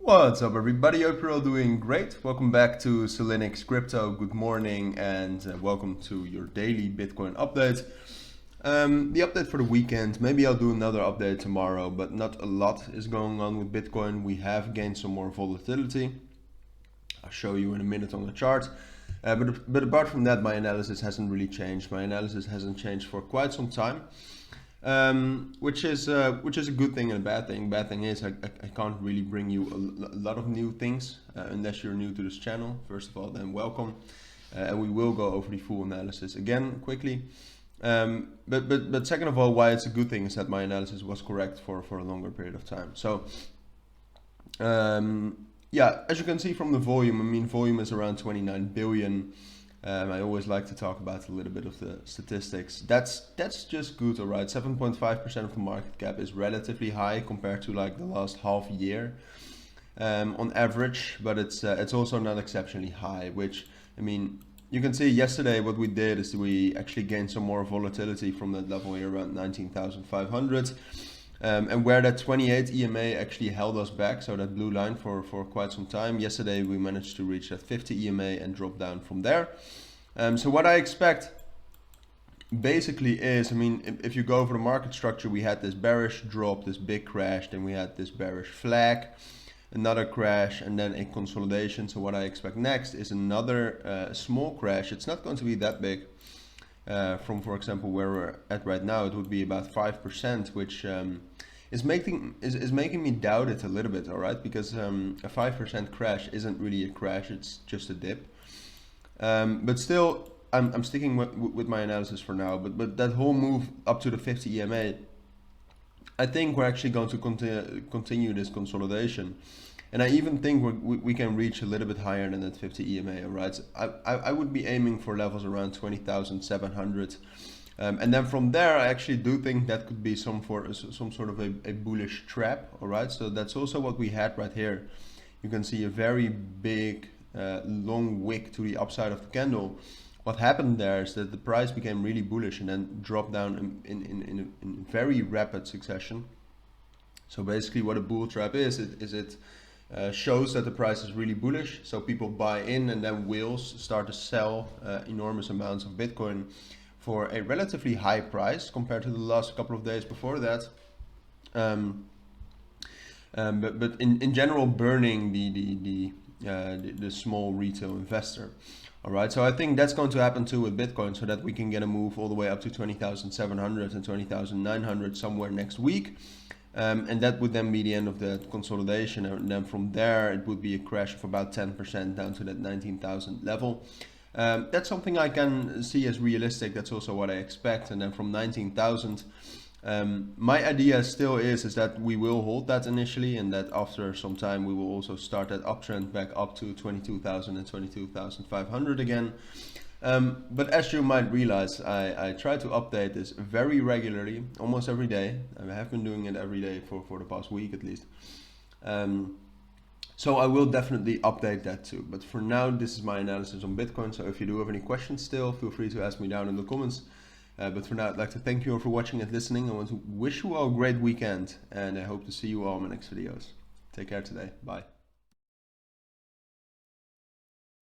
What's up, everybody? Hope you're all doing great. Welcome back to Cilinix Crypto. Good morning and welcome to your daily Bitcoin update. The update for the weekend, maybe I'll do another update tomorrow, but not a lot is going on with Bitcoin. We have gained some more volatility. I'll show you in a minute on the chart. But apart from that, my analysis hasn't really changed. My analysis hasn't changed for quite some time. Which is a good thing and a bad thing. Bad thing is I can't really bring you a lot of new things unless you're new to this channel. First of all, then welcome, and we will go over the full analysis again quickly. But second of all, why it's a good thing is that my analysis was correct for a longer period of time. So yeah, as you can see from the volume, I mean volume is around 29 billion. I always like to talk about a little bit of the statistics. That's just good, all right. 7.5% of the market cap is relatively high compared to like the last half year on average, but it's also not exceptionally high. Which, I mean, you can see yesterday what we did is we actually gained some more volatility from that level here around 19,500. And where that 28 EMA actually held us back, so that blue line for quite some time. Yesterday we managed to reach that 50 EMA and drop down from there. So what I expect basically is, I mean, if you go over the market structure, we had this bearish drop, this big crash, then we had this bearish flag, another crash, and then a consolidation. So what I expect next is another small crash. It's not going to be that big. From, for example, where we're at right now, it would be about 5%, which is making me doubt it a little bit, all right? Because a 5% crash isn't really a crash; it's just a dip. But still, I'm sticking with my analysis for now. But that whole move up to the 50 EMA, I think we're actually going to continue this consolidation. And I even think we can reach a little bit higher than that 50 EMA, all right? So I would be aiming for levels around 20,700. And then from there, I actually do think that could be some sort of a bullish trap, all right? So that's also what we had right here. You can see a very big, long wick to the upside of the candle. What happened there is that the price became really bullish and then dropped down in very rapid succession. So basically what a bull trap is it shows that the price is really bullish, so people buy in and then whales start to sell enormous amounts of Bitcoin for a relatively high price compared to the last couple of days before that. But in general, burning the small retail investor. All right, so I think that's going to happen too with Bitcoin, so that we can get a move all the way up to 20,700 and 20,900 somewhere next week. And that would then be the end of the consolidation, and then from there it would be a crash of about 10% down to that 19,000 level. That's something I can see as realistic. That's also what I expect. And then from 19,000, my idea still is that we will hold that initially, and that after some time we will also start that uptrend back up to 22,000 and 22,500 again. But as you might realize, I try to update this very regularly, almost every day. I have been doing it every day for the past week at least. So I will definitely update that too. But for now, this is my analysis on Bitcoin. So if you do have any questions still, feel free to ask me down in the comments. But for now, I'd like to thank you all for watching and listening. I want to wish you all a great weekend, and I hope to see you all in my next videos. Take care today. Bye.